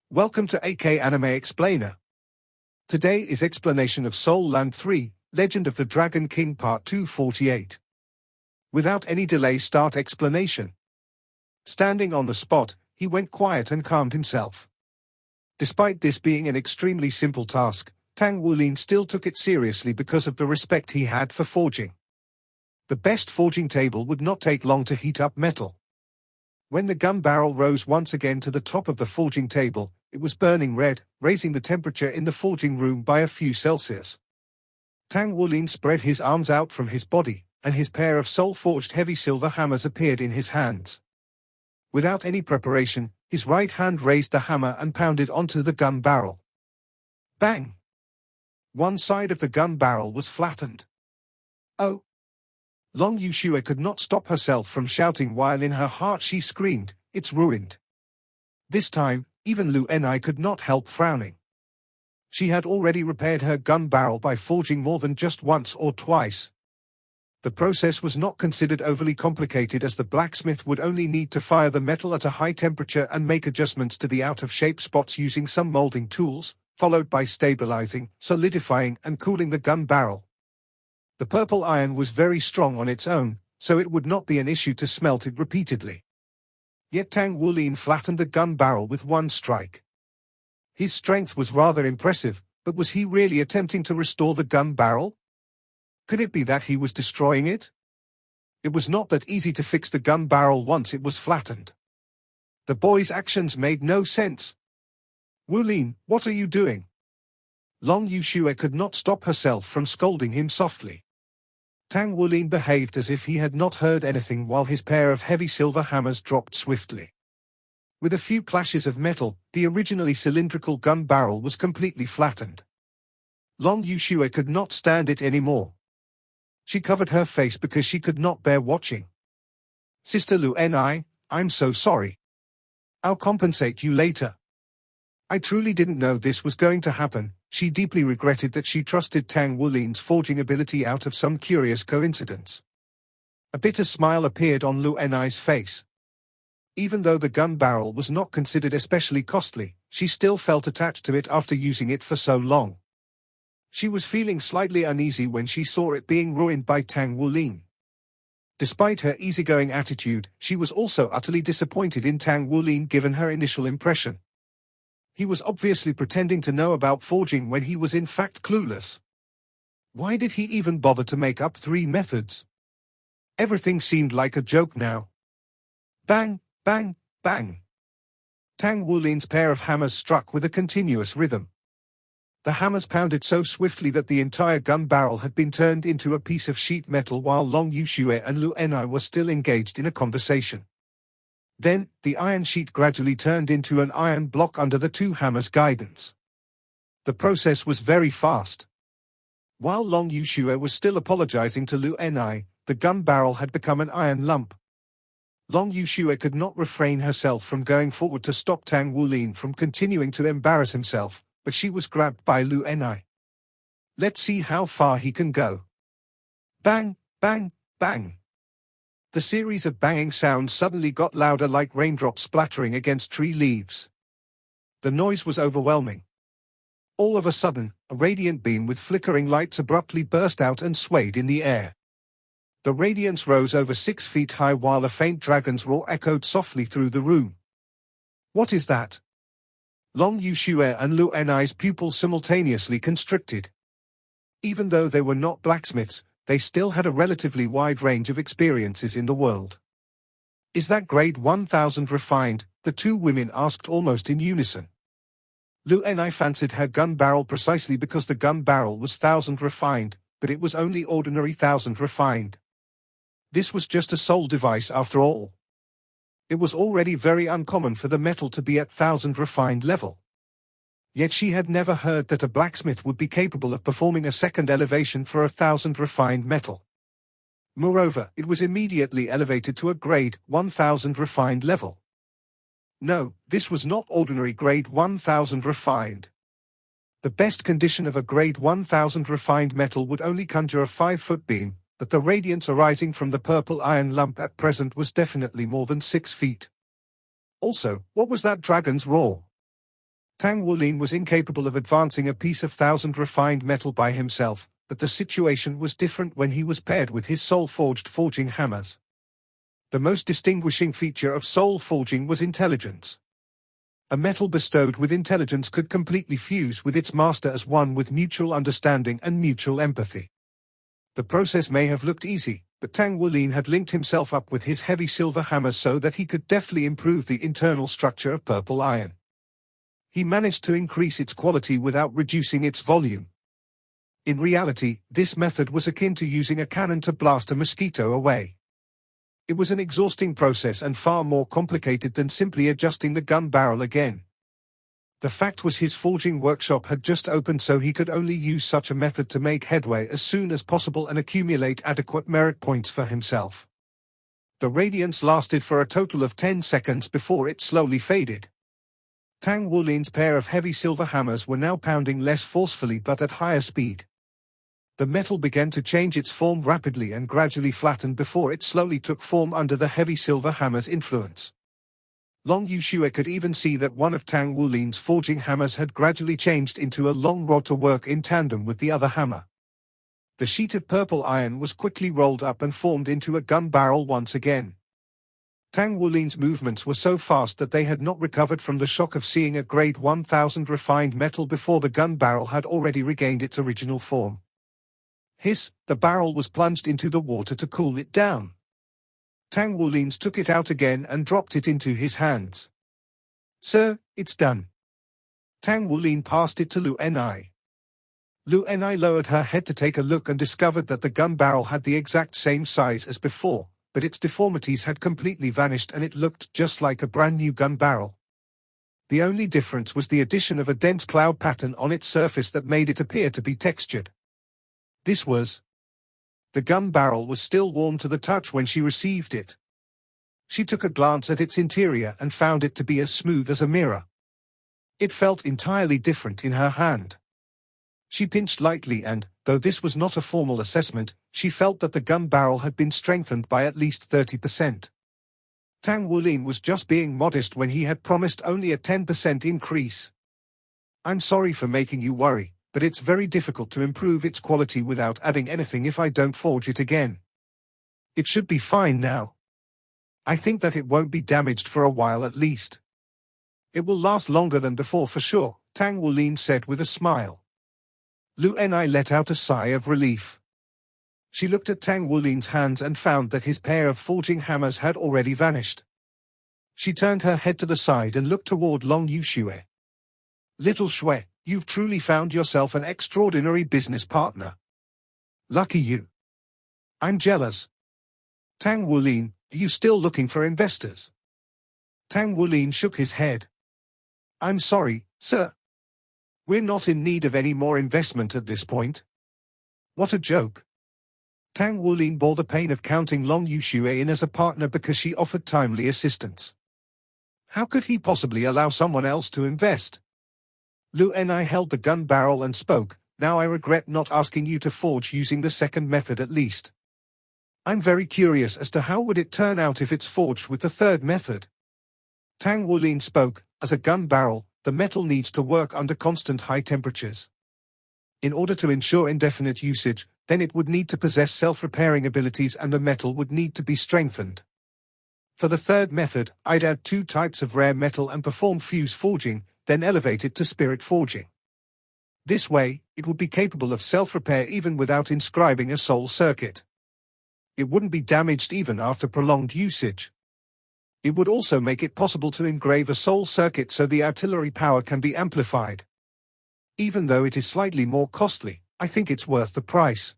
Welcome to AK Anime Explainer. Today is explanation of Soul Land 3, Legend of the Dragon King Part 248. Without any delay, start explanation. Standing on the spot, he went quiet and calmed himself. Despite this being an extremely simple task, Tang Wulin still took it seriously because of the respect he had for forging. The best forging table would not take long to heat up metal. When the gun barrel rose once again to the top of the forging table, it was burning red, raising the temperature in the forging room by a few Celsius. Tang Wulin spread his arms out from his body, and his pair of soul-forged heavy silver hammers appeared in his hands. Without any preparation, his right hand raised the hammer and pounded onto the gun barrel. Bang! One side of the gun barrel was flattened. Oh! Long Yushue could not stop herself from shouting while in her heart she screamed, "It's ruined." This time, even Lu Enai could not help frowning. She had already repaired her gun barrel by forging more than just once or twice. The process was not considered overly complicated, as the blacksmith would only need to fire the metal at a high temperature and make adjustments to the out-of-shape spots using some molding tools, followed by stabilizing, solidifying and cooling the gun barrel. The purple iron was very strong on its own, so it would not be an issue to smelt it repeatedly. Yet Tang Wulin flattened the gun barrel with one strike. His strength was rather impressive, but was he really attempting to restore the gun barrel? Could it be that he was destroying it? It was not that easy to fix the gun barrel once it was flattened. The boy's actions made no sense. "Wulin, what are you doing?" Long Yushue could not stop herself from scolding him softly. Tang Wulin behaved as if he had not heard anything while his pair of heavy silver hammers dropped swiftly. With a few clashes of metal, the originally cylindrical gun barrel was completely flattened. Long Yushue could not stand it anymore. She covered her face because she could not bear watching. "Sister Lu Enai, I'm so sorry. I'll compensate you later. I truly didn't know this was going to happen." She deeply regretted that she trusted Tang Wulin's forging ability out of some curious coincidence. A bitter smile appeared on Lu Enai's face. Even though the gun barrel was not considered especially costly, she still felt attached to it after using it for so long. She was feeling slightly uneasy when she saw it being ruined by Tang Wulin. Despite her easygoing attitude, she was also utterly disappointed in Tang Wulin given her initial impression. He was obviously pretending to know about forging when he was in fact clueless. Why did he even bother to make up 3 methods? Everything seemed like a joke now. Bang, bang, bang. Tang Wulin's pair of hammers struck with a continuous rhythm. The hammers pounded so swiftly that the entire gun barrel had been turned into a piece of sheet metal while Long Yushue and Lu Enai were still engaged in a conversation. Then, the iron sheet gradually turned into an iron block under the 2 hammers' guidance. The process was very fast. While Long Yushue was still apologizing to Lu Enai, the gun barrel had become an iron lump. Long Yushue could not refrain herself from going forward to stop Tang Wulin from continuing to embarrass himself, but she was grabbed by Lu Enai. "Let's see how far he can go." Bang, bang, bang. The series of banging sounds suddenly got louder, like raindrops splattering against tree leaves. The noise was overwhelming. All of a sudden, a radiant beam with flickering lights abruptly burst out and swayed in the air. The radiance rose over 6 feet high while a faint dragon's roar echoed softly through the room. "What is that?" Long Yushue and Lu Enai's pupils simultaneously constricted. Even though they were not blacksmiths, they still had a relatively wide range of experiences in the world. "Is that grade 1000 refined?" the 2 women asked almost in unison. Lu Enai fancied her gun barrel precisely because the gun barrel was 1000 refined, but it was only ordinary 1000 refined. This was just a soul device after all. It was already very uncommon for the metal to be at 1000 refined level. Yet she had never heard that a blacksmith would be capable of performing a second elevation for 1000 refined metal. Moreover, it was immediately elevated to a grade 1000 refined level. No, this was not ordinary grade 1000 refined. The best condition of a grade 1000 refined metal would only conjure a 5-foot beam, but the radiance arising from the purple iron lump at present was definitely more than 6 feet. Also, what was that dragon's roar? Tang Wulin was incapable of advancing a piece of thousand refined metal by himself, but the situation was different when he was paired with his soul-forged forging hammers. The most distinguishing feature of soul forging was intelligence. A metal bestowed with intelligence could completely fuse with its master as one with mutual understanding and mutual empathy. The process may have looked easy, but Tang Wulin had linked himself up with his heavy silver hammer so that he could deftly improve the internal structure of purple iron. He managed to increase its quality without reducing its volume. In reality, this method was akin to using a cannon to blast a mosquito away. It was an exhausting process and far more complicated than simply adjusting the gun barrel again. The fact was his forging workshop had just opened, so he could only use such a method to make headway as soon as possible and accumulate adequate merit points for himself. The radiance lasted for a total of 10 seconds before it slowly faded. Tang Wulin's pair of heavy silver hammers were now pounding less forcefully but at higher speed. The metal began to change its form rapidly and gradually flattened before it slowly took form under the heavy silver hammer's influence. Long Yuxue could even see that one of Tang Wulin's forging hammers had gradually changed into a long rod to work in tandem with the other hammer. The sheet of purple iron was quickly rolled up and formed into a gun barrel once again. Tang Wulin's movements were so fast that they had not recovered from the shock of seeing a grade 1000 refined metal before the gun barrel had already regained its original form. Hiss, the barrel was plunged into the water to cool it down. Tang Wulin took it out again and dropped it into his hands. "Sir, it's done." Tang Wulin passed it to Lu Enai. Lu Enai lowered her head to take a look and discovered that the gun barrel had the exact same size as before, but its deformities had completely vanished and it looked just like a brand new gun barrel. The only difference was the addition of a dense cloud pattern on its surface that made it appear to be textured. The gun barrel was still warm to the touch when she received it. She took a glance at its interior and found it to be as smooth as a mirror. It felt entirely different in her hand. She pinched lightly and, though this was not a formal assessment, she felt that the gun barrel had been strengthened by at least 30%. Tang Wulin was just being modest when he had promised only a 10% increase. "I'm sorry for making you worry, but it's very difficult to improve its quality without adding anything if I don't forge it again. It should be fine now. I think that it won't be damaged for a while at least. It will last longer than before for sure," Tang Wulin said with a smile. Lu Enai let out a sigh of relief. She looked at Tang Wulin's hands and found that his pair of forging hammers had already vanished. She turned her head to the side and looked toward Long Yuxue. "Little Shui, you've truly found yourself an extraordinary business partner. Lucky you. I'm jealous. Tang Wulin, are you still looking for investors?" Tang Wulin shook his head. "I'm sorry, sir. We're not in need of any more investment at this point." What a joke. Tang Wulin bore the pain of counting Long Yuxue in as a partner because she offered timely assistance. How could he possibly allow someone else to invest? Lu Enai held the gun barrel and spoke, "Now I regret not asking you to forge using the second method at least. I'm very curious as to how would it turn out if it's forged with the third method." Tang Wulin spoke, "As a gun barrel, the metal needs to work under constant high temperatures. In order to ensure indefinite usage, then it would need to possess self-repairing abilities and the metal would need to be strengthened. For the third method, I'd add 2 types of rare metal and perform fuse forging, then elevate it to spirit forging. This way, it would be capable of self-repair even without inscribing a soul circuit. It wouldn't be damaged even after prolonged usage. It would also make it possible to engrave a soul circuit so the artillery power can be amplified. Even though it is slightly more costly, I think it's worth the price.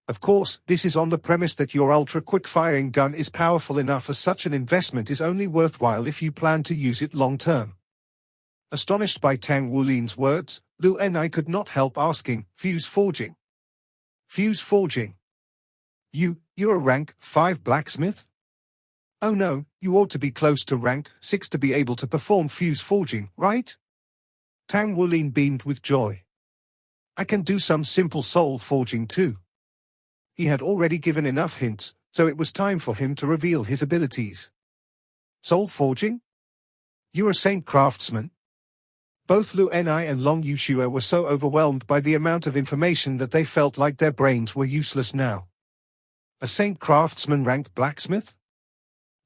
Of course, this is on the premise that your ultra-quick-firing gun is powerful enough, as such an investment is only worthwhile if you plan to use it long-term." Astonished by Tang Wulin's words, Lu Enai could not help asking, "Fuse forging? Fuse forging? You're a rank 5 blacksmith? Oh no, you ought to be close to rank 6 to be able to perform fuse forging, right?" Tang Wulin beamed with joy. "I can do some simple soul forging too." He had already given enough hints, so it was time for him to reveal his abilities. "Soul forging? You're a saint craftsman?" Both Lu Enai and Long Yushua were so overwhelmed by the amount of information that they felt like their brains were useless now. A Saint Craftsman ranked blacksmith?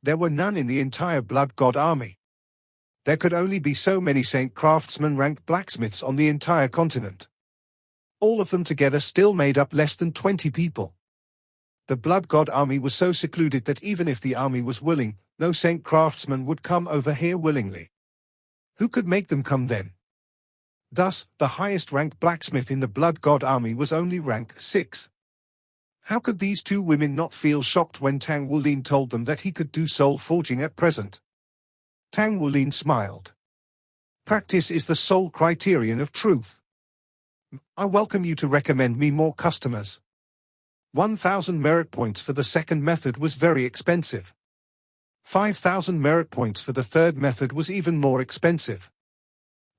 There were none in the entire Blood God army. There could only be so many Saint Craftsman ranked blacksmiths on the entire continent. All of them together still made up less than 20 people. The Blood God army was so secluded that even if the army was willing, no Saint Craftsman would come over here willingly. Who could make them come then? Thus, the highest-ranked blacksmith in the Blood God army was only rank 6. How could these two women not feel shocked when Tang Wulin told them that he could do soul forging at present? Tang Wulin smiled. Practice is the sole criterion of truth. I welcome you to recommend me more customers. 1,000 merit points for the second method was very expensive. 5,000 merit points for the third method was even more expensive.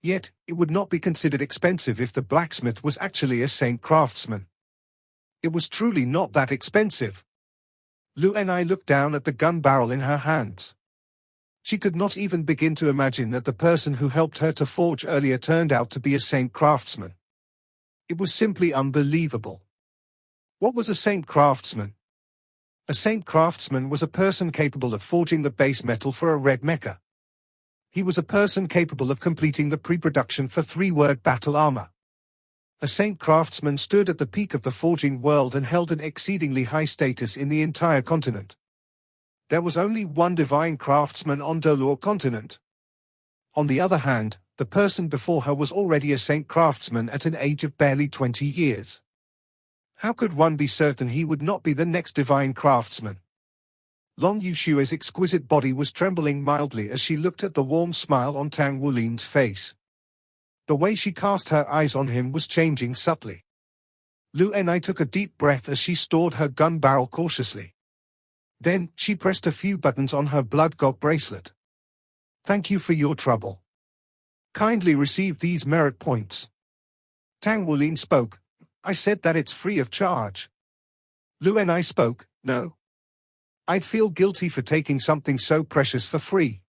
Yet, it would not be considered expensive if the blacksmith was actually a Saint Craftsman. It was truly not that expensive. Lu Enai looked down at the gun barrel in her hands. She could not even begin to imagine that the person who helped her to forge earlier turned out to be a Saint Craftsman. It was simply unbelievable. What was a Saint Craftsman? A Saint Craftsman was a person capable of forging the base metal for a red mecha. He was a person capable of completing the pre-production for 3-word battle armor. A Saint Craftsman stood at the peak of the forging world and held an exceedingly high status in the entire continent. There was only one divine craftsman on Dolor continent. On the other hand, the person before her was already a Saint Craftsman at an age of barely 20 years. How could one be certain he would not be the next divine craftsman? Long Yushua's exquisite body was trembling mildly as she looked at the warm smile on Tang Wulin's face. The way she cast her eyes on him was changing subtly. Lu Enai took a deep breath as she stored her gun barrel cautiously. Then, she pressed a few buttons on her Blood God bracelet. Thank you for your trouble. Kindly receive these merit points. Tang Wulin spoke. I said that it's free of charge. Lu Enai spoke. No. I'd feel guilty for taking something so precious for free.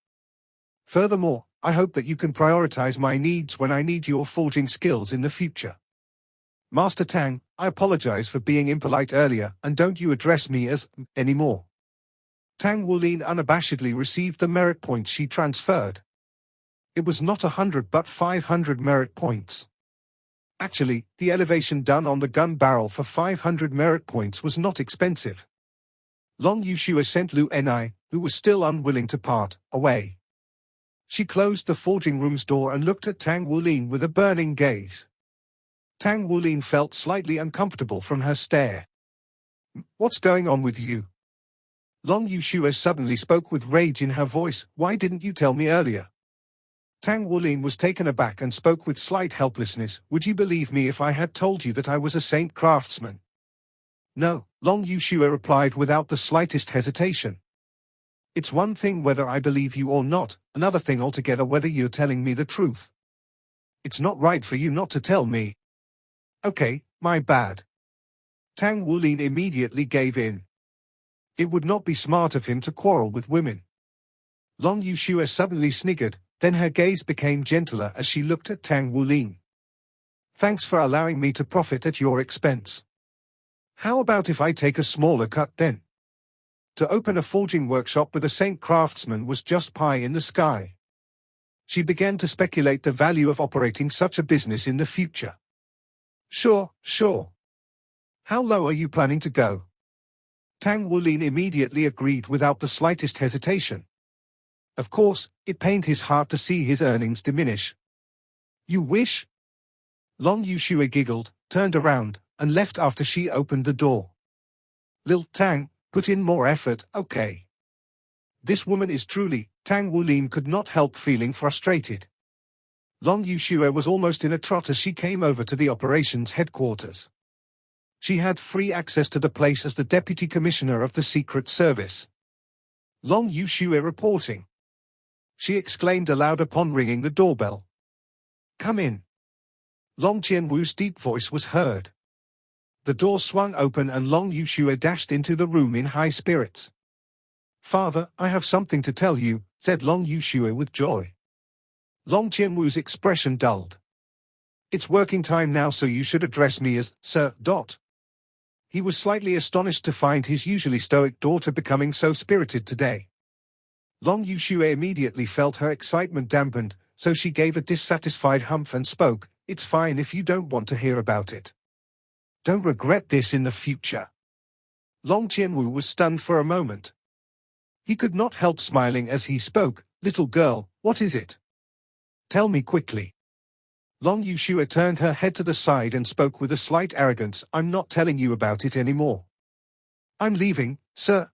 Furthermore, I hope that you can prioritize my needs when I need your forging skills in the future. Master Tang, I apologize for being impolite earlier, and don't you address me as anymore. Tang Wulin unabashedly received the merit points she transferred. It was not 100 but 500 merit points. Actually, the elevation done on the gun barrel for 500 merit points was not expensive. Long Yushua sent Lu Enai, who was still unwilling to part, away. She closed the forging room's door and looked at Tang Wulin with a burning gaze. Tang Wulin felt slightly uncomfortable from her stare. What's going on with you? Long Yushua suddenly spoke with rage in her voice. Why didn't you tell me earlier? Tang Wulin was taken aback and spoke with slight helplessness. Would you believe me if I had told you that I was a Saint Craftsman? No, Long Yushua replied without the slightest hesitation. It's one thing whether I believe you or not, another thing altogether whether you're telling me the truth. It's not right for you not to tell me. Okay, my bad. Tang Wulin immediately gave in. It would not be smart of him to quarrel with women. Long Yushua suddenly sniggered. Then her gaze became gentler as she looked at Tang Wulin. Thanks for allowing me to profit at your expense. How about if I take a smaller cut then? To open a forging workshop with a Saint Craftsman was just pie in the sky. She began to speculate the value of operating such a business in the future. Sure. How low are you planning to go? Tang Wulin immediately agreed without the slightest hesitation. Of course, it pained his heart to see his earnings diminish. You wish? Long Yushua giggled, turned around, and left after she opened the door. Lil Tang, put in more effort, okay. This woman is truly, Tang Wulin could not help feeling frustrated. Long Yushua was almost in a trot as she came over to the operations headquarters. She had free access to the place as the Deputy Commissioner of the Secret Service. Long Yushua reporting. She exclaimed aloud upon ringing the doorbell. Come in. Long Qianwu's deep voice was heard. The door swung open and Long Yushua dashed into the room in high spirits. Father, I have something to tell you, said Long Yushua with joy. Long Jianwu's expression dulled. It's working time now, so you should address me as Sir. He was slightly astonished to find his usually stoic daughter becoming so spirited today. Long Yuxue immediately felt her excitement dampened, so she gave a dissatisfied humph and spoke, "It's fine if you don't want to hear about it. Don't regret this in the future." Long Jianwu was stunned for a moment. He could not help smiling as he spoke, "Little girl, what is it? Tell me quickly." Long Yuxue turned her head to the side and spoke with a slight arrogance, "I'm not telling you about it anymore. I'm leaving, sir."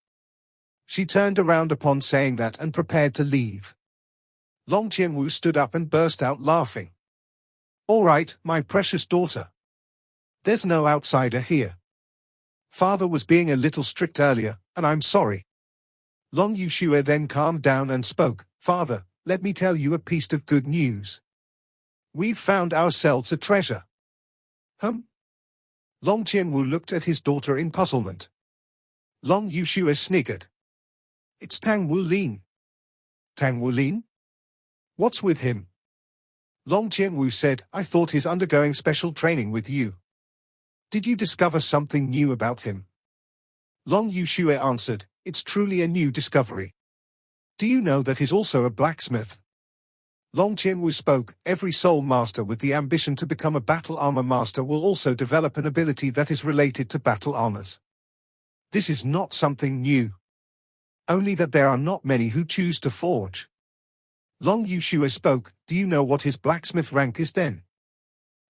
She turned around upon saying that and prepared to leave. Long Jianwu stood up and burst out laughing. "All right, my precious daughter. There's no outsider here. Father was being a little strict earlier, and I'm sorry." Long Yuxue then calmed down and spoke, "Father, let me tell you a piece of good news. We've found ourselves a treasure." Long Jianwu looked at his daughter in puzzlement. Long Yuxue sniggered. "It's Tang Wulin." "Tang Wulin? What's with him?" Long Jianwu said, "I thought he's undergoing special training with you. Did you discover something new about him?" Long Yuxue answered, "It's truly a new discovery. Do you know that he's also a blacksmith?" Long Jianwu spoke, "Every soul master with the ambition to become a battle armor master will also develop an ability that is related to battle armors. This is not something new. Only that there are not many who choose to forge." Long Yuxue spoke, "Do you know what his blacksmith rank is then?"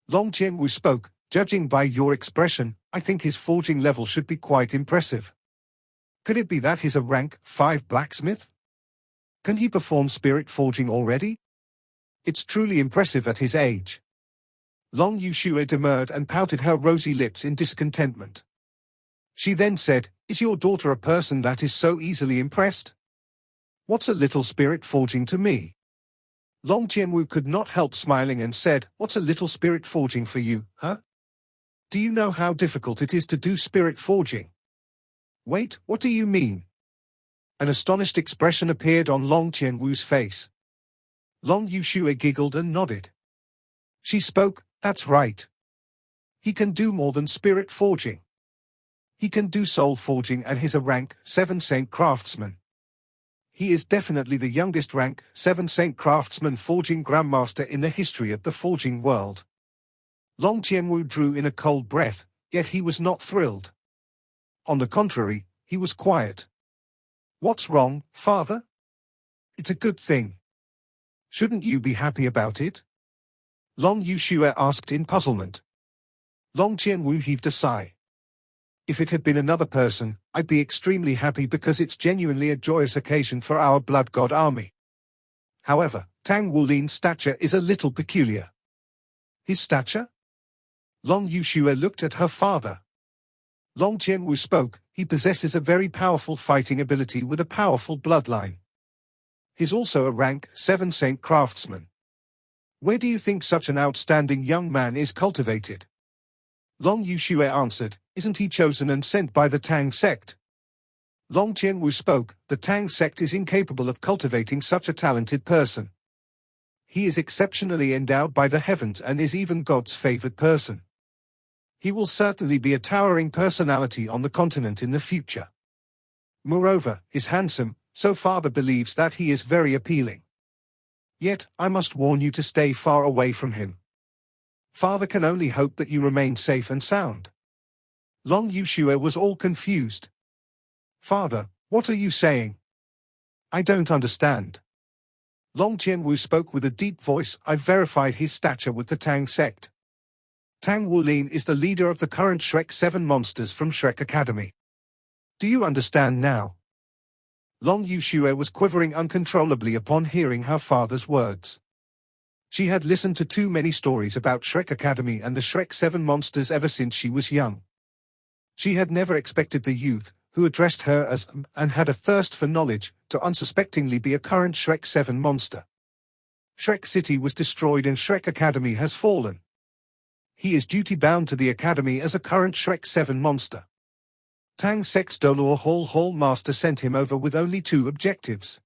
Long Jianwu spoke, "Judging by your expression, I think his forging level should be quite impressive. Could it be that he's a rank 5 blacksmith? Can he perform spirit forging already? It's truly impressive at his age." Long Yuxue demurred and pouted her rosy lips in discontentment. She then said, "Is your daughter a person that is so easily impressed? What's a little spirit forging to me?" Long Jianwu could not help smiling and said, "What's a little spirit forging for you, huh? Do you know how difficult it is to do spirit forging?" "Wait, what do you mean?" An astonished expression appeared on Long Jianwu's face. Long Yuxue giggled and nodded. She spoke, "That's right. He can do more than spirit forging. He can do soul forging and he's a rank 7 Saint Craftsman. He is definitely the youngest rank 7 Saint Craftsman forging grandmaster in the history of the forging world." Long Jianwu drew in a cold breath, yet he was not thrilled. On the contrary, he was quiet. "What's wrong, father? It's a good thing. Shouldn't you be happy about it?" Long Yuxue asked in puzzlement. Long Jianwu heaved a sigh. "If it had been another person, I'd be extremely happy because it's genuinely a joyous occasion for our blood god army. However, Tang Wulin's stature is a little peculiar." "His stature?" Long Yuxue looked at her father. Long Jianwu spoke, "He possesses a very powerful fighting ability with a powerful bloodline. He's also a rank 7 Saint Craftsman. Where do you think such an outstanding young man is cultivated?" Long Yuxue answered, "Isn't he chosen and sent by the Tang sect?" Long Jianwu spoke, "The Tang sect is incapable of cultivating such a talented person. He is exceptionally endowed by the heavens and is even God's favored person. He will certainly be a towering personality on the continent in the future. Moreover, he's handsome, so father believes that he is very appealing. Yet, I must warn you to stay far away from him. Father can only hope that you remain safe and sound." Long Yuxue was all confused. "Father, what are you saying? I don't understand." Long Jianwu spoke with a deep voice, "I've verified his stature with the Tang sect. Tang Wulin is the leader of the current Shrek 7 monsters from Shrek Academy. Do you understand now?" Long Yuxue was quivering uncontrollably upon hearing her father's words. She had listened to too many stories about Shrek Academy and the Shrek 7 monsters ever since she was young. She had never expected the youth, who addressed her as and had a thirst for knowledge, to unsuspectingly be a current Shrek 7 monster. Shrek City was destroyed and Shrek Academy has fallen. He is duty-bound to the Academy as a current Shrek 7 monster. Tang Sect's Dolor Hall Master sent him over with only 2 objectives.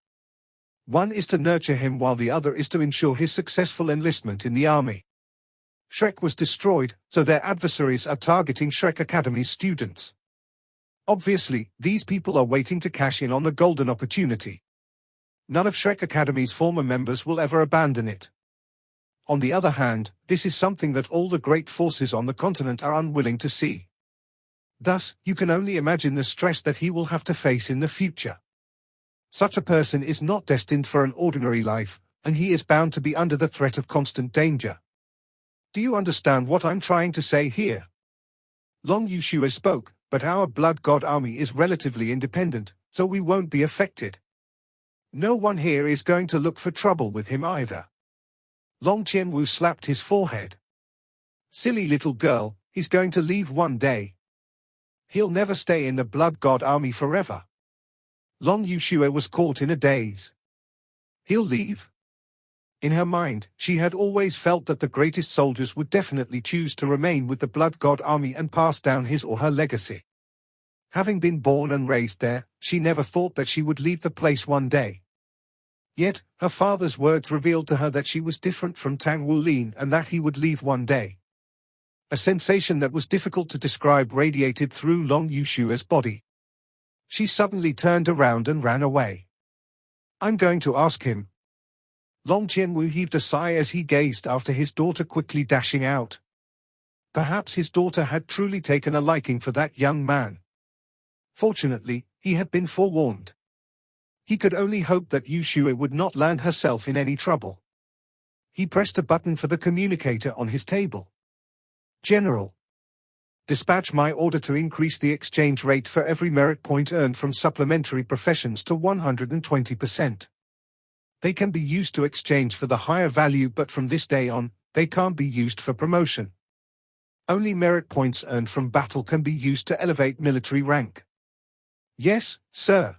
One is to nurture him while the other is to ensure his successful enlistment in the army. Shrek was destroyed, so their adversaries are targeting Shrek Academy's students. Obviously, these people are waiting to cash in on the golden opportunity. None of Shrek Academy's former members will ever abandon it. On the other hand, this is something that all the great forces on the continent are unwilling to see. Thus, you can only imagine the stress that he will have to face in the future. Such a person is not destined for an ordinary life, and he is bound to be under the threat of constant danger. Do you understand what I'm trying to say here? Long Yushue spoke, but our blood god army is relatively independent, so we won't be affected. No one here is going to look for trouble with him either. Long Qianwu slapped his forehead. Silly little girl, he's going to leave one day. He'll never stay in the blood god army forever. Long Yushue was caught in a daze. He'll leave? In her mind, she had always felt that the greatest soldiers would definitely choose to remain with the blood god army and pass down his or her legacy. Having been born and raised there, she never thought that she would leave the place one day. Yet, her father's words revealed to her that she was different from Tang Wulin and that he would leave one day. A sensation that was difficult to describe radiated through Long Yushue's body. She suddenly turned around and ran away. I'm going to ask him. Long Qianwu heaved a sigh as he gazed after his daughter quickly dashing out. Perhaps his daughter had truly taken a liking for that young man. Fortunately, he had been forewarned. He could only hope that Yushue would not land herself in any trouble. He pressed a button for the communicator on his table. General. Dispatch my order to increase the exchange rate for every merit point earned from supplementary professions to 120%. They can be used to exchange for the higher value, but from this day on, they can't be used for promotion. Only merit points earned from battle can be used to elevate military rank. Yes, sir.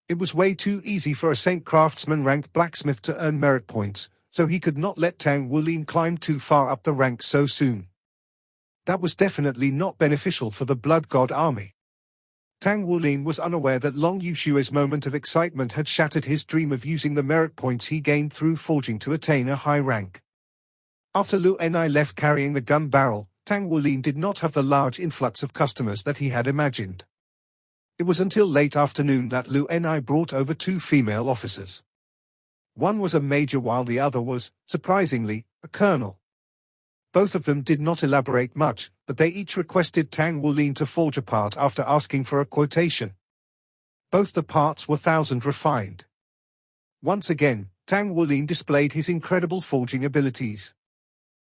It was way too easy for a Saint Craftsman ranked blacksmith to earn merit points, so he could not let Tang Wulin climb too far up the ranks so soon. That was definitely not beneficial for the Blood God army. Tang Wulin was unaware that Long Yushue's moment of excitement had shattered his dream of using the merit points he gained through forging to attain a high rank. After Lu Enai left carrying the gun barrel, Tang Wulin did not have the large influx of customers that he had imagined. It was until late afternoon that Lu Enai brought over 2 female officers. One was a major while the other was, surprisingly, a colonel. Both of them did not elaborate much, but they each requested Tang Wulin to forge a part after asking for a quotation. Both the parts were 1,000 refined. Once again, Tang Wulin displayed his incredible forging abilities.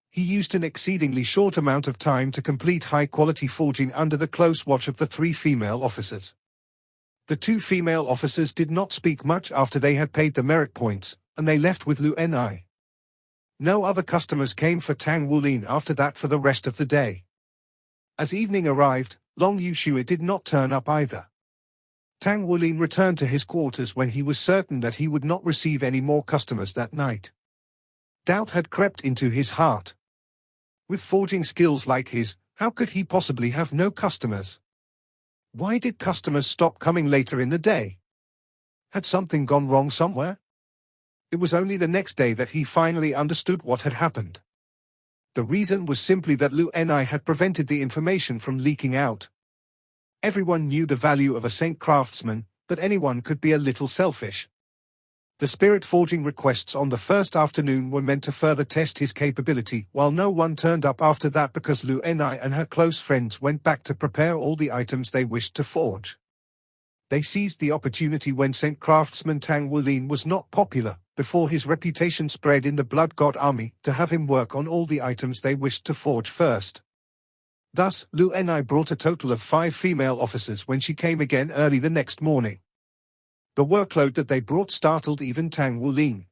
He used an exceedingly short amount of time to complete high-quality forging under the close watch of the 3 female officers. The 2 female officers did not speak much after they had paid the merit points, and they left with Lu Enai. No other customers came for Tang Wulin after that for the rest of the day. As evening arrived, Long Yushue did not turn up either. Tang Wulin returned to his quarters when he was certain that he would not receive any more customers that night. Doubt had crept into his heart. With forging skills like his, how could he possibly have no customers? Why did customers stop coming later in the day? Had something gone wrong somewhere? It was only the next day that he finally understood what had happened. The reason was simply that Lu Enai had prevented the information from leaking out. Everyone knew the value of a Saint Craftsman, but anyone could be a little selfish. The spirit forging requests on the first afternoon were meant to further test his capability, while no one turned up after that because Lu Enai and her close friends went back to prepare all the items they wished to forge. They seized the opportunity when Saint Craftsman Tang Wulin was not popular, before his reputation spread in the Blood God army, to have him work on all the items they wished to forge first. Thus, Lu Enai brought a total of 5 female officers when she came again early the next morning. The workload that they brought startled even Tang Wulin.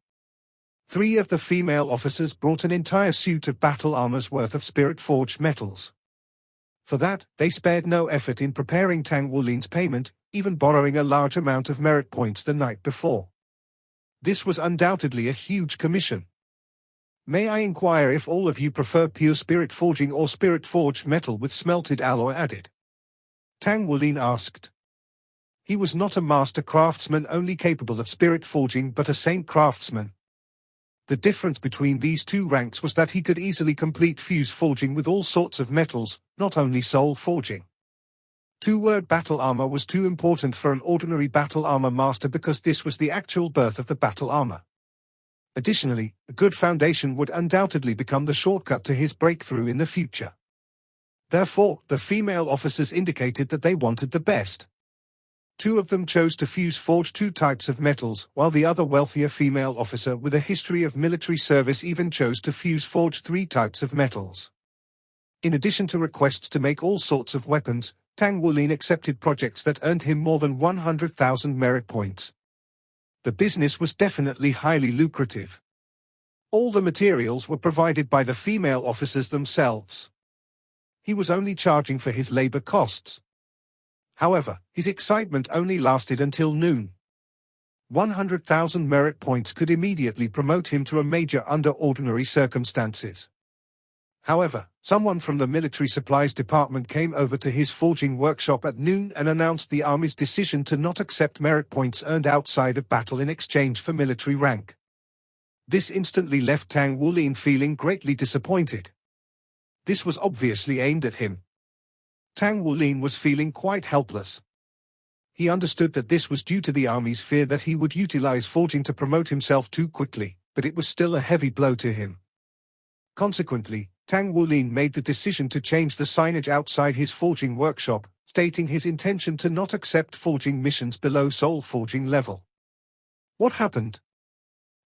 3 of the female officers brought an entire suit of battle armor's worth of spirit-forged metals. For that, they spared no effort in preparing Tang Wulin's payment, even borrowing a large amount of merit points the night before. This was undoubtedly a huge commission. May I inquire if all of you prefer pure spirit forging or spirit-forged metal with smelted alloy added? Tang Wulin asked. He was not a master craftsman only capable of spirit forging but a saint craftsman. The difference between these two ranks was that he could easily complete fuse forging with all sorts of metals, not only soul forging. Two-word battle armor was too important for an ordinary battle armor master because this was the actual birth of the battle armor. Additionally, a good foundation would undoubtedly become the shortcut to his breakthrough in the future. Therefore, the female officers indicated that they wanted the best. Two of them chose to fuse forge two types of metals, while the other wealthier female officer with a history of military service even chose to fuse forge three types of metals. In addition to requests to make all sorts of weapons, Tang Wulin accepted projects that earned him more than 100,000 merit points. The business was definitely highly lucrative. All the materials were provided by the female officers themselves. He was only charging for his labor costs. However, his excitement only lasted until noon. 100,000 merit points could immediately promote him to a major under ordinary circumstances. However, someone from the military supplies department came over to his forging workshop at noon and announced the army's decision to not accept merit points earned outside of battle in exchange for military rank. This instantly left Tang Wulin feeling greatly disappointed. This was obviously aimed at him. Tang Wulin was feeling quite helpless. He understood that this was due to the army's fear that he would utilize forging to promote himself too quickly, but it was still a heavy blow to him. Consequently, Tang Wulin made the decision to change the signage outside his forging workshop, stating his intention to not accept forging missions below soul forging level. What happened?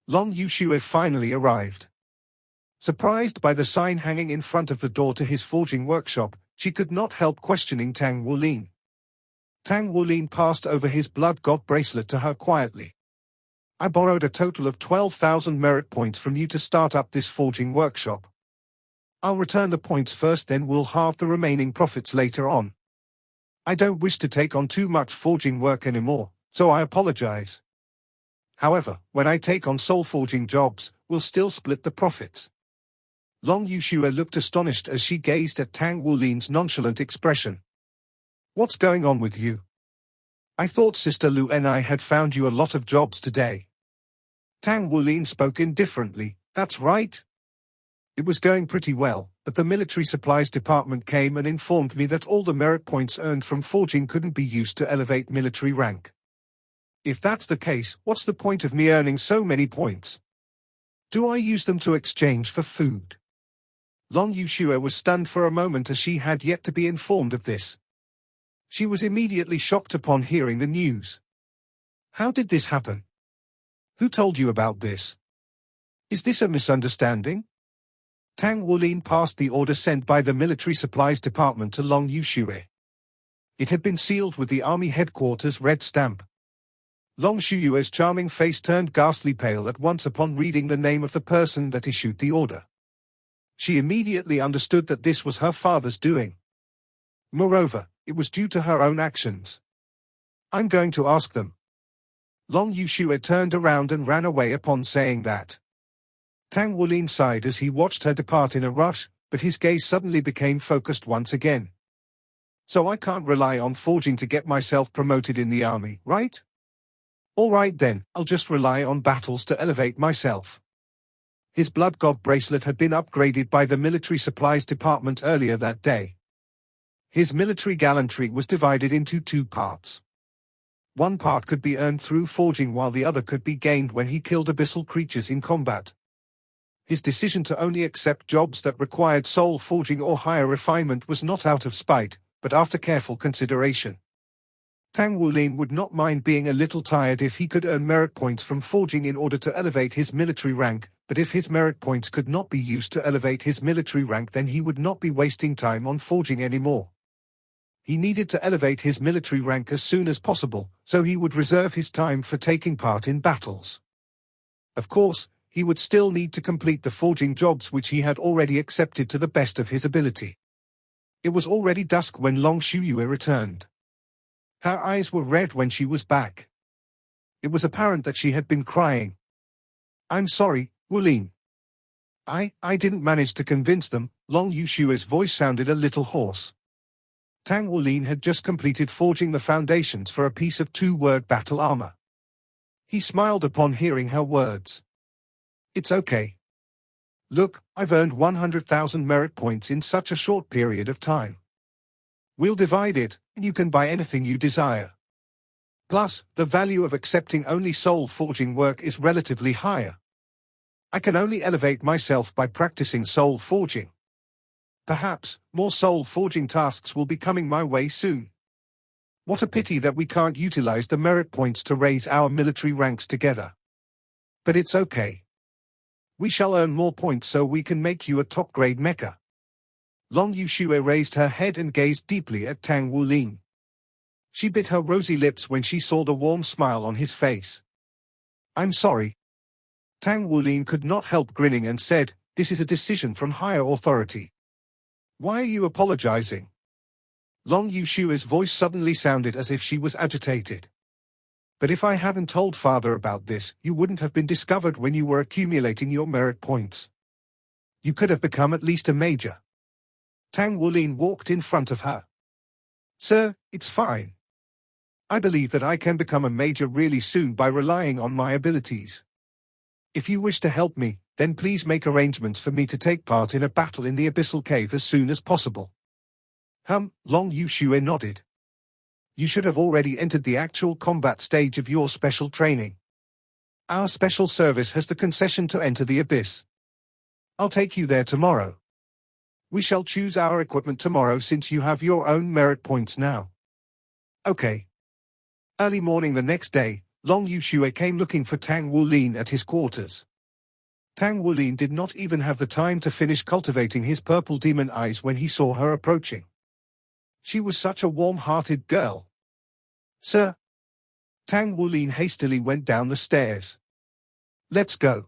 Long Yushue finally arrived. Surprised by the sign hanging in front of the door to his forging workshop, she could not help questioning Tang Wulin. Tang Wulin passed over his blood god bracelet to her quietly. I borrowed a total of 12,000 merit points from you to start up this forging workshop. I'll return the points first, then we'll halve the remaining profits later on. I don't wish to take on too much forging work anymore, so I apologize. However, when I take on soul forging jobs, we'll still split the profits. Long Yushue looked astonished as she gazed at Tang Wulin's nonchalant expression. What's going on with you? I thought Sister Lu and I had found you a lot of jobs today. Tang Wulin spoke indifferently. That's right. It was going pretty well, but the military supplies department came and informed me that all the merit points earned from forging couldn't be used to elevate military rank. If that's the case, what's the point of me earning so many points? Do I use them to exchange for food? Long Yushue was stunned for a moment as she had yet to be informed of this. She was immediately shocked upon hearing the news. How did this happen? Who told you about this? Is this a misunderstanding? Tang Wulin passed the order sent by the military supplies department to Long Yushue. It had been sealed with the army headquarters red stamp. Long Yushue's charming face turned ghastly pale at once upon reading the name of the person that issued the order. She immediately understood that this was her father's doing. Moreover, it was due to her own actions. I'm going to ask them. Long Yushue turned around and ran away upon saying that. Tang Wulin sighed as he watched her depart in a rush, but his gaze suddenly became focused once again. So I can't rely on forging to get myself promoted in the army, right? All right then, I'll just rely on battles to elevate myself. His blood god bracelet had been upgraded by the military supplies department earlier that day. His military gallantry was divided into two parts. One part could be earned through forging while the other could be gained when he killed abyssal creatures in combat. His decision to only accept jobs that required soul forging or higher refinement was not out of spite, but after careful consideration. Tang Wulin would not mind being a little tired if he could earn merit points from forging in order to elevate his military rank, but if his merit points could not be used to elevate his military rank, then he would not be wasting time on forging anymore. He needed to elevate his military rank as soon as possible, so he would reserve his time for taking part in battles. Of course, he would still need to complete the forging jobs which he had already accepted to the best of his ability. It was already dusk when Long Yushue returned. Her eyes were red when she was back. It was apparent that she had been crying. I'm sorry, Wulin. I didn't manage to convince them. Long Yushue's voice sounded a little hoarse. Tang Wulin had just completed forging the foundations for a piece of two-word battle armor. He smiled upon hearing her words. It's okay. Look, I've earned 100,000 merit points in such a short period of time. We'll divide it, and you can buy anything you desire. Plus, the value of accepting only soul forging work is relatively higher. I can only elevate myself by practicing soul forging. Perhaps, more soul forging tasks will be coming my way soon. What a pity that we can't utilize the merit points to raise our military ranks together. But it's okay. We shall earn more points so we can make you a top-grade mecha. Long Yushue raised her head and gazed deeply at Tang Wulin. She bit her rosy lips when she saw the warm smile on his face. I'm sorry. Tang Wulin could not help grinning and said, this is a decision from higher authority. Why are you apologizing? Long Yushue's voice suddenly sounded as if she was agitated. But if I hadn't told father about this, you wouldn't have been discovered when you were accumulating your merit points. You could have become at least a major. Tang Wulin walked in front of her. Sir, it's fine. I believe that I can become a major really soon by relying on my abilities. If you wish to help me, then please make arrangements for me to take part in a battle in the Abyssal Cave as soon as possible. Long Yushue nodded. You should have already entered the actual combat stage of your special training. Our special service has the concession to enter the abyss. I'll take you there tomorrow. We shall choose our equipment tomorrow since you have your own merit points now. Okay. Early morning the next day, Long Yushue came looking for Tang Wulin at his quarters. Tang Wulin did not even have the time to finish cultivating his purple demon eyes when he saw her approaching. She was such a warm-hearted girl. Sir. Tang Wulin hastily went down the stairs. Let's go.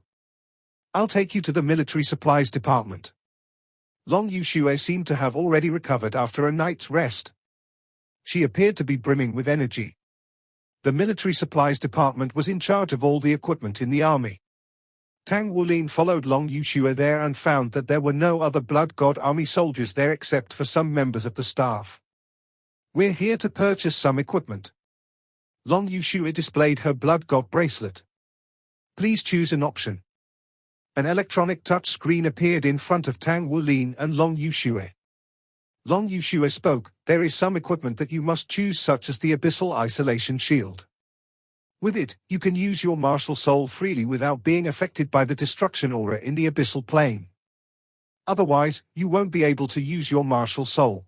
I'll take you to the military supplies department. Long Yushue seemed to have already recovered after a night's rest. She appeared to be brimming with energy. The military supplies department was in charge of all the equipment in the army. Tang Wulin followed Long Yushue there and found that there were no other Blood God Army soldiers there except for some members of the staff. We're here to purchase some equipment. Long Yushue displayed her Blood God bracelet. Please choose an option. An electronic touch screen appeared in front of Tang Wulin and Long Yushue. Long Yushue spoke, there is some equipment that you must choose such as the Abyssal Isolation Shield. With it, you can use your martial soul freely without being affected by the destruction aura in the abyssal plane. Otherwise, you won't be able to use your martial soul.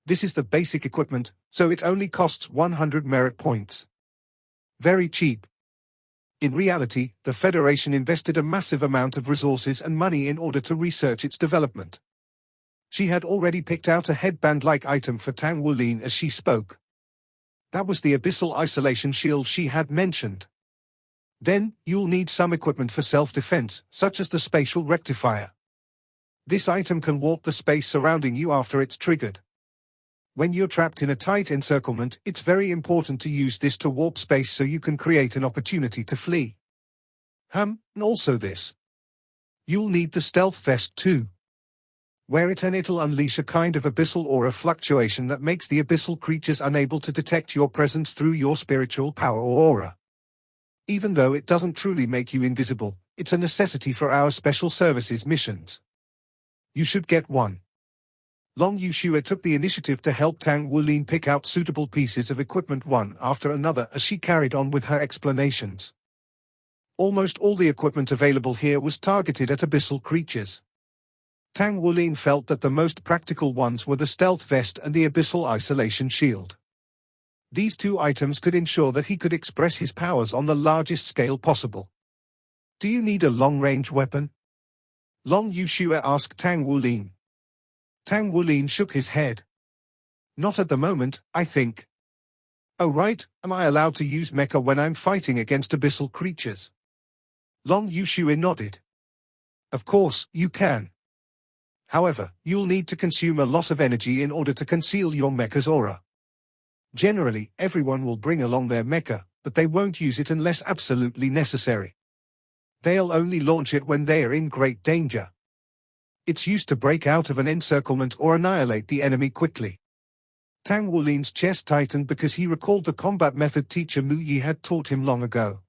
This is the basic equipment, so it only costs 100 merit points. Very cheap. In reality, the Federation invested a massive amount of resources and money in order to research its development. She had already picked out a headband-like item for Tang Wulin as she spoke. That was the Abyssal Isolation Shield she had mentioned. Then, you'll need some equipment for self-defense, such as the Spatial Rectifier. This item can warp the space surrounding you after it's triggered. When you're trapped in a tight encirclement, it's very important to use this to warp space so you can create an opportunity to flee. And also this. You'll need the Stealth Vest too. Wear it and it'll unleash a kind of abyssal aura fluctuation that makes the abyssal creatures unable to detect your presence through your spiritual power or aura. Even though it doesn't truly make you invisible, it's a necessity for our special services missions. You should get one. Long Yushue took the initiative to help Tang Wulin pick out suitable pieces of equipment one after another as she carried on with her explanations. Almost all the equipment available here was targeted at abyssal creatures. Tang Wulin felt that the most practical ones were the Stealth Vest and the Abyssal Isolation Shield. These two items could ensure that he could express his powers on the largest scale possible. Do you need a long-range weapon? Long Yushue asked Tang Wulin. Tang Wulin shook his head. Not at the moment, I think. Oh right, am I allowed to use mecha when I'm fighting against abyssal creatures? Long Yushue nodded. Of course, you can. However, you'll need to consume a lot of energy in order to conceal your mecha's aura. Generally, everyone will bring along their mecha, but they won't use it unless absolutely necessary. They'll only launch it when they are in great danger. It's used to break out of an encirclement or annihilate the enemy quickly. Tang Wulin's chest tightened because he recalled the combat method teacher Mu Yi had taught him long ago.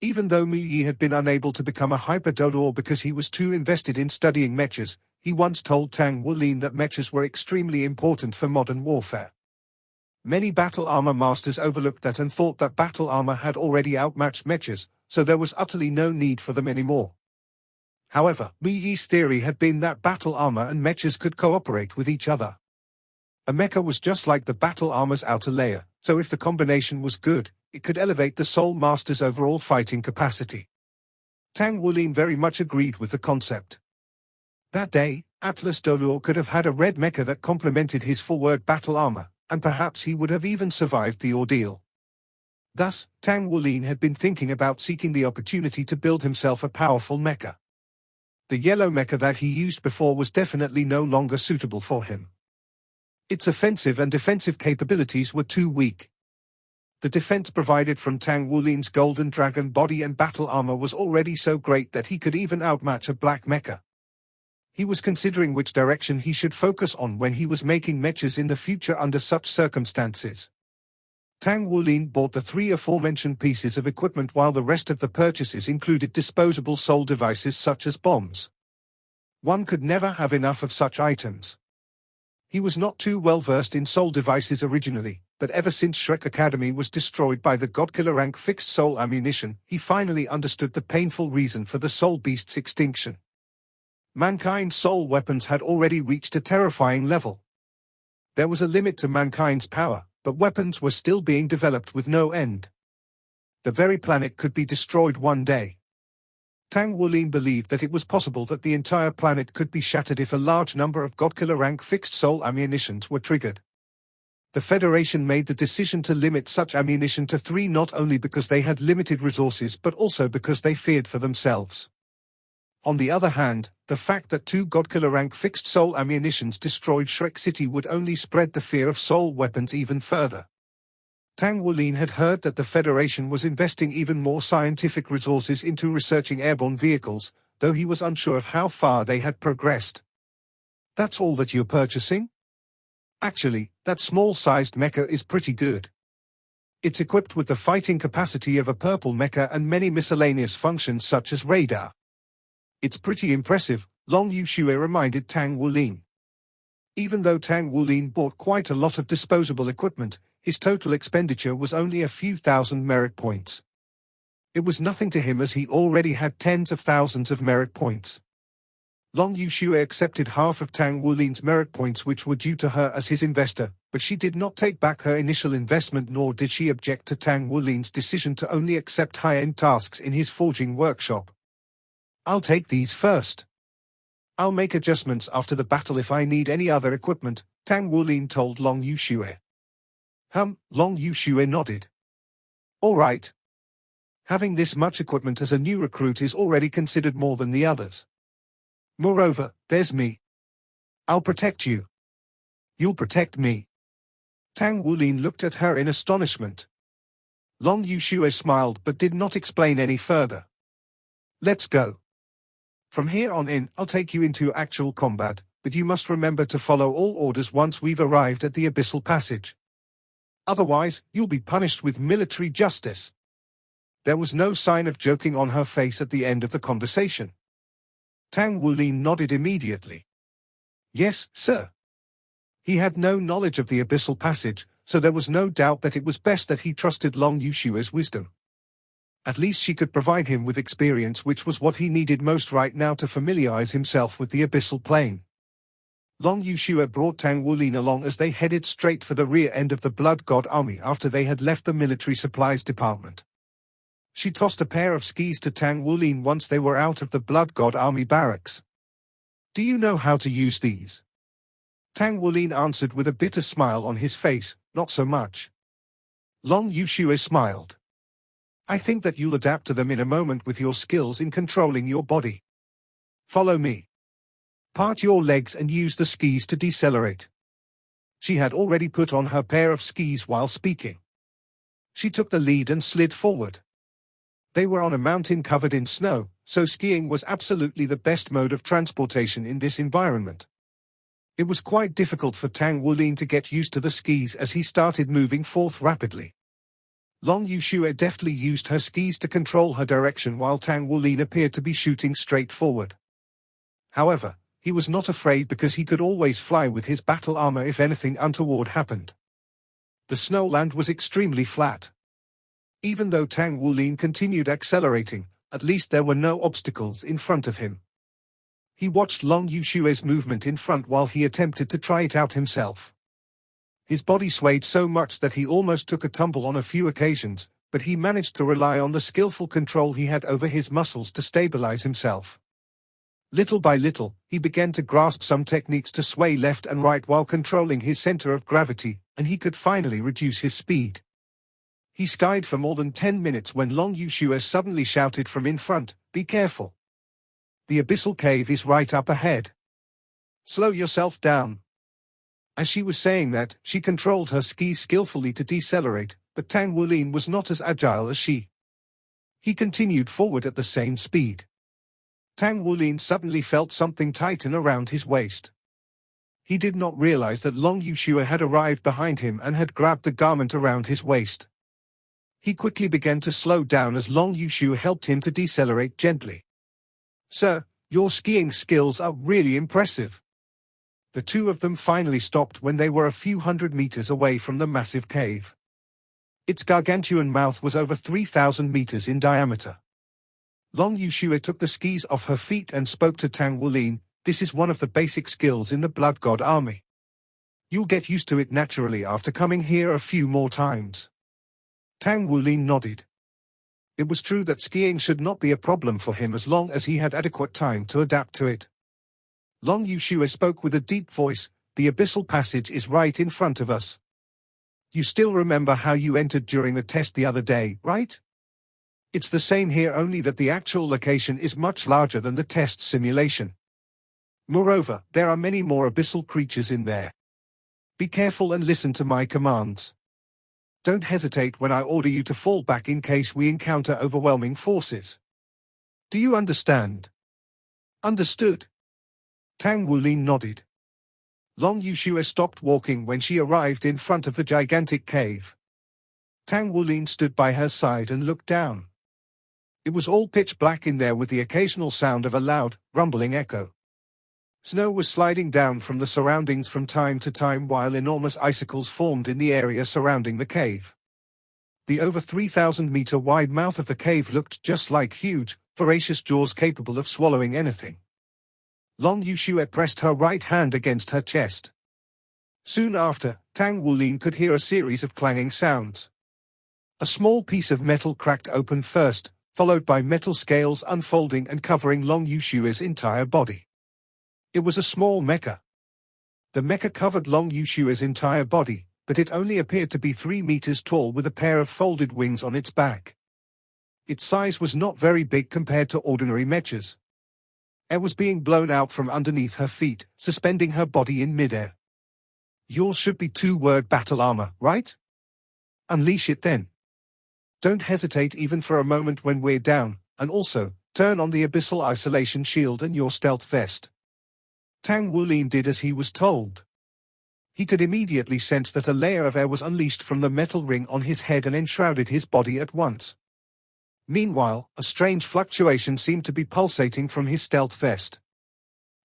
Even though Mu Yi had been unable to become a hyper-doulor because he was too invested in studying mechas, he once told Tang Wulin that mechas were extremely important for modern warfare. Many battle armor masters overlooked that and thought that battle armor had already outmatched mechas, so there was utterly no need for them anymore. However, Mu Yi's theory had been that battle armor and mechas could cooperate with each other. A mecha was just like the battle armor's outer layer, so if the combination was good, it could elevate the Soul Master's overall fighting capacity. Tang Wulin very much agreed with the concept. That day, Atlas Doulor could have had a red mecha that complemented his forward battle armor, and perhaps he would have even survived the ordeal. Thus, Tang Wulin had been thinking about seeking the opportunity to build himself a powerful mecha. The yellow mecha that he used before was definitely no longer suitable for him. Its offensive and defensive capabilities were too weak. The defense provided from Tang Wulin's golden dragon body and battle armor was already so great that he could even outmatch a black mecha. He was considering which direction he should focus on when he was making mechas in the future under such circumstances. Tang Wulin bought the 3 aforementioned pieces of equipment while the rest of the purchases included disposable soul devices such as bombs. One could never have enough of such items. He was not too well versed in soul devices originally, but ever since Shrek Academy was destroyed by the Godkiller rank fixed soul ammunition, he finally understood the painful reason for the soul beast's extinction. Mankind's soul weapons had already reached a terrifying level. There was a limit to mankind's power, but weapons were still being developed with no end. The very planet could be destroyed one day. Tang Wulin believed that it was possible that the entire planet could be shattered if a large number of Godkiller rank fixed soul ammunitions were triggered. The Federation made the decision to limit such ammunition to 3 not only because they had limited resources but also because they feared for themselves. On the other hand, the fact that 2 Godkiller rank fixed soul ammunitions destroyed Shrek City would only spread the fear of soul weapons even further. Tang Wulin had heard that the Federation was investing even more scientific resources into researching airborne vehicles, though he was unsure of how far they had progressed. That's all that you're purchasing? Actually, that small-sized mecha is pretty good. It's equipped with the fighting capacity of a purple mecha and many miscellaneous functions such as radar. It's pretty impressive, Long Yuxue reminded Tang Wulin. Even though Tang Wulin bought quite a lot of disposable equipment, his total expenditure was only a few thousand merit points. It was nothing to him as he already had tens of thousands of merit points. Long Yuxue accepted half of Tang Wulin's merit points which were due to her as his investor, but she did not take back her initial investment nor did she object to Tang Wulin's decision to only accept high-end tasks in his forging workshop. I'll take these first. I'll make adjustments after the battle if I need any other equipment, Tang Wulin told Long Yuxue. Long Yuxue nodded. All right. Having this much equipment as a new recruit is already considered more than the others. Moreover, there's me. I'll protect you. You'll protect me. Tang Wulin looked at her in astonishment. Long Yuxue smiled but did not explain any further. Let's go. From here on in, I'll take you into actual combat, but you must remember to follow all orders once we've arrived at the Abyssal Passage. Otherwise, you'll be punished with military justice. There was no sign of joking on her face at the end of the conversation. Tang Wulin nodded immediately. Yes, sir. He had no knowledge of the Abyssal Passage, so there was no doubt that it was best that he trusted Long Yuxue's wisdom. At least she could provide him with experience, which was what he needed most right now to familiarize himself with the Abyssal Plane. Long Yuxue brought Tang Wulin along as they headed straight for the rear end of the Blood God Army after they had left the military supplies department. She tossed a pair of skis to Tang Wulin once they were out of the Blood God Army barracks. Do you know how to use these? Tang Wulin answered with a bitter smile on his face, not so much. Long Yuxue smiled. I think that you'll adapt to them in a moment with your skills in controlling your body. Follow me. Part your legs and use the skis to decelerate. She had already put on her pair of skis while speaking. She took the lead and slid forward. They were on a mountain covered in snow, so skiing was absolutely the best mode of transportation in this environment. It was quite difficult for Tang Wulin to get used to the skis as he started moving forth rapidly. Long Yushue deftly used her skis to control her direction while Tang Wulin appeared to be shooting straight forward. However, he was not afraid because he could always fly with his battle armor if anything untoward happened. The snowland was extremely flat. Even though Tang Wulin continued accelerating, at least there were no obstacles in front of him. He watched Long Yushue's movement in front while he attempted to try it out himself. His body swayed so much that he almost took a tumble on a few occasions, but he managed to rely on the skillful control he had over his muscles to stabilize himself. Little by little, he began to grasp some techniques to sway left and right while controlling his center of gravity, and he could finally reduce his speed. He skied for more than 10 minutes when Long Yushue suddenly shouted from in front, "Be careful! The abyssal cave is right up ahead. Slow yourself down." As she was saying that, she controlled her skis skillfully to decelerate, but Tang Wulin was not as agile as she. He continued forward at the same speed. Tang Wulin suddenly felt something tighten around his waist. He did not realize that Long Yushue had arrived behind him and had grabbed the garment around his waist. He quickly began to slow down as Long Yushue helped him to decelerate gently. "Sir, your skiing skills are really impressive." The two of them finally stopped when they were a few hundred meters away from the massive cave. Its gargantuan mouth was over 3,000 meters in diameter. Long Yushue took the skis off her feet and spoke to Tang Wulin. "This is one of the basic skills in the Blood God army. You'll get used to it naturally after coming here a few more times." Tang Wulin nodded. It was true that skiing should not be a problem for him as long as he had adequate time to adapt to it. Long Yushue spoke with a deep voice, "The abyssal passage is right in front of us. You still remember how you entered during the test the other day, right? It's the same here, only that the actual location is much larger than the test simulation. Moreover, there are many more abyssal creatures in there. Be careful and listen to my commands. Don't hesitate when I order you to fall back in case we encounter overwhelming forces. Do you understand?" "Understood." Tang Wulin nodded. Long Yushue stopped walking when she arrived in front of the gigantic cave. Tang Wulin stood by her side and looked down. It was all pitch black in there with the occasional sound of a loud, rumbling echo. Snow was sliding down from the surroundings from time to time while enormous icicles formed in the area surrounding the cave. The over 3,000-meter wide mouth of the cave looked just like huge, voracious jaws capable of swallowing anything. Long Yushue pressed her right hand against her chest. Soon after, Tang Wulin could hear a series of clanging sounds. A small piece of metal cracked open first, followed by metal scales unfolding and covering Long Yushue's entire body. It was a small mecha. The mecha covered Long Yushue's entire body, but it only appeared to be 3 meters tall with a pair of folded wings on its back. Its size was not very big compared to ordinary mechas. Air was being blown out from underneath her feet, suspending her body in midair. "Yours should be 2-word battle armor, right? Unleash it then. Don't hesitate even for a moment when we're down, and also, turn on the abyssal isolation shield and your stealth vest." Tang Wulin did as he was told. He could immediately sense that a layer of air was unleashed from the metal ring on his head and enshrouded his body at once. Meanwhile, a strange fluctuation seemed to be pulsating from his stealth vest.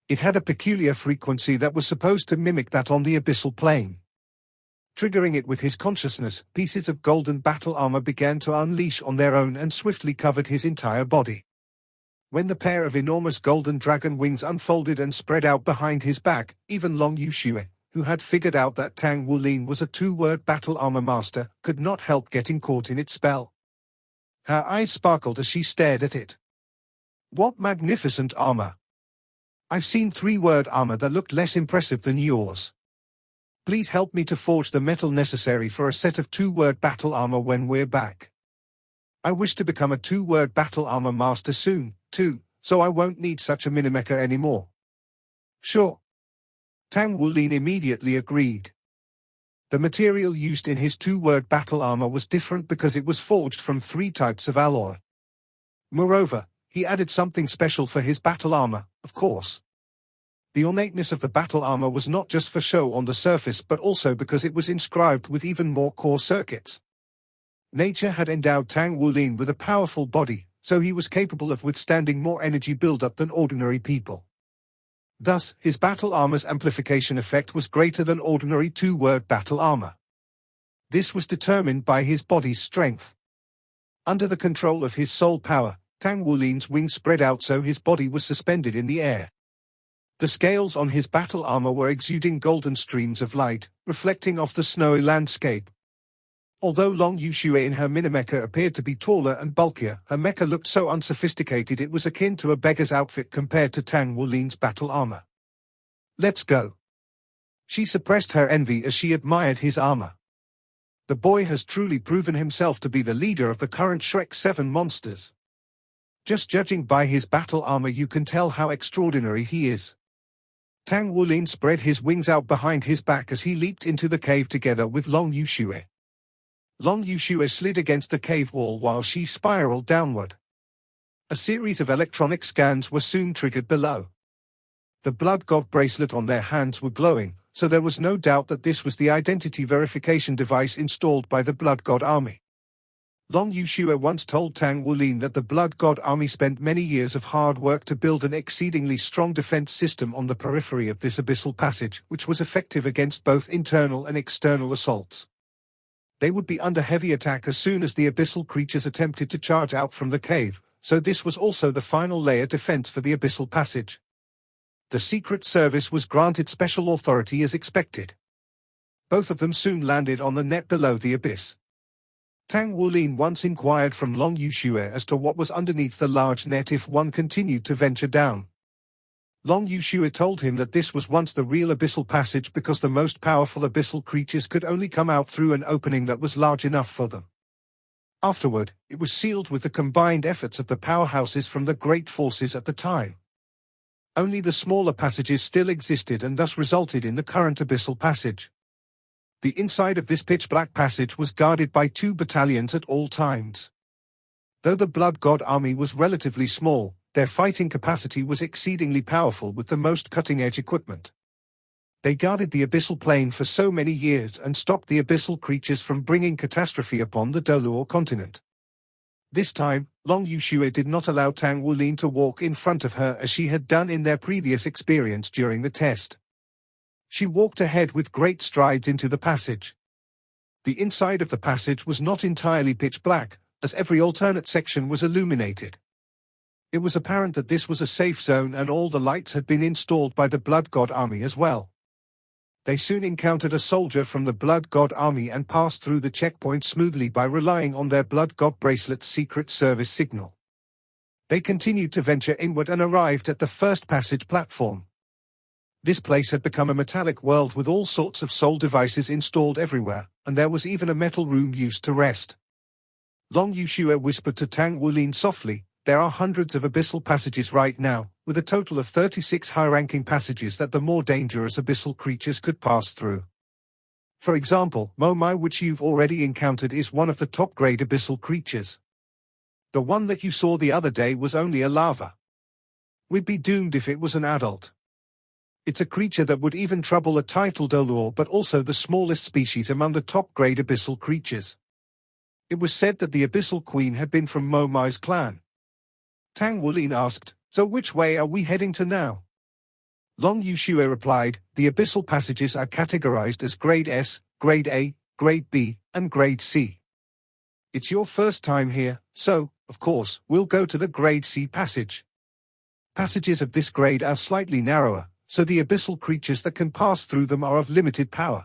It had a peculiar frequency that was supposed to mimic that on the abyssal plane. Triggering it with his consciousness, pieces of golden battle armor began to unleash on their own and swiftly covered his entire body. When the pair of enormous golden dragon wings unfolded and spread out behind his back, even Long Yushue, who had figured out that Tang Wulin was a 2-word battle armor master, could not help getting caught in its spell. Her eyes sparkled as she stared at it. "What magnificent armor! I've seen 3-word armor that looked less impressive than yours. Please help me to forge the metal necessary for a set of 2-word battle armor when we're back. I wish to become a 2-word battle armor master soon, too, so I won't need such a minimecha anymore." "Sure." Tang Wulin immediately agreed. The material used in his 2-word battle armor was different because it was forged from 3 types of alloy. Moreover, he added something special for his battle armor, of course. The ornateness of the battle armor was not just for show on the surface but also because it was inscribed with even more core circuits. Nature had endowed Tang Wulin with a powerful body, so he was capable of withstanding more energy buildup than ordinary people. Thus, his battle armor's amplification effect was greater than ordinary two-word battle armor. This was determined by his body's strength. Under the control of his soul power, Tang Wulin's wings spread out so his body was suspended in the air. The scales on his battle armor were exuding golden streams of light, reflecting off the snowy landscape. Although Long Yuxue in her minimecha appeared to be taller and bulkier, her mecha looked so unsophisticated it was akin to a beggar's outfit compared to Tang Wulin's battle armor. "Let's go." She suppressed her envy as she admired his armor. The boy has truly proven himself to be the leader of the current Shrek 7 monsters. Just judging by his battle armor you can tell how extraordinary he is. Tang Wulin spread his wings out behind his back as he leaped into the cave together with Long Yuxue. Long Yuxue slid against the cave wall while she spiraled downward. A series of electronic scans were soon triggered below. The blood god bracelet on their hands were glowing, so there was no doubt that this was the identity verification device installed by the blood god army. Long Yuxue once told Tang Wulin that the Blood God Army spent many years of hard work to build an exceedingly strong defense system on the periphery of this abyssal passage, which was effective against both internal and external assaults. They would be under heavy attack as soon as the abyssal creatures attempted to charge out from the cave, so this was also the final layer defense for the abyssal passage. The Secret Service was granted special authority as expected. Both of them soon landed on the net below the abyss. Tang Wulin once inquired from Long Yuxue as to what was underneath the large net if one continued to venture down. Long Yuxue told him that this was once the real abyssal passage because the most powerful abyssal creatures could only come out through an opening that was large enough for them. Afterward, it was sealed with the combined efforts of the powerhouses from the great forces at the time. Only the smaller passages still existed and thus resulted in the current abyssal passage. The inside of this pitch-black passage was guarded by 2 battalions at all times. Though the Blood God Army was relatively small, their fighting capacity was exceedingly powerful with the most cutting-edge equipment. They guarded the abyssal plane for so many years and stopped the abyssal creatures from bringing catastrophe upon the Doluor continent. This time, Long Yuxue did not allow Tang Wulin to walk in front of her as she had done in their previous experience during the test. She walked ahead with great strides into the passage. The inside of the passage was not entirely pitch black, as every alternate section was illuminated. It was apparent that this was a safe zone and all the lights had been installed by the Blood God Army as well. They soon encountered a soldier from the Blood God Army and passed through the checkpoint smoothly by relying on their Blood God Bracelet's Secret Service signal. They continued to venture inward and arrived at the first passage platform. This place had become a metallic world with all sorts of soul devices installed everywhere, and there was even a metal room used to rest. Long Yuxue whispered to Tang Wulin softly, "There are hundreds of abyssal passages right now, with a total of 36 high-ranking passages that the more dangerous abyssal creatures could pass through. For example, Momai, which you've already encountered, is one of the top-grade abyssal creatures. The one that you saw the other day was only a larva. We'd be doomed if it was an adult. It's a creature that would even trouble a title Doluor but also the smallest species among the top-grade abyssal creatures. It was said that the abyssal queen had been from Momai's clan." Tang Wulin asked, "So which way are we heading to now?" Long Yuxue replied, "The abyssal passages are categorized as Grade S, Grade A, Grade B, and Grade C. It's your first time here, so, of course, we'll go to the Grade C passage. Passages of this grade are slightly narrower, so the abyssal creatures that can pass through them are of limited power.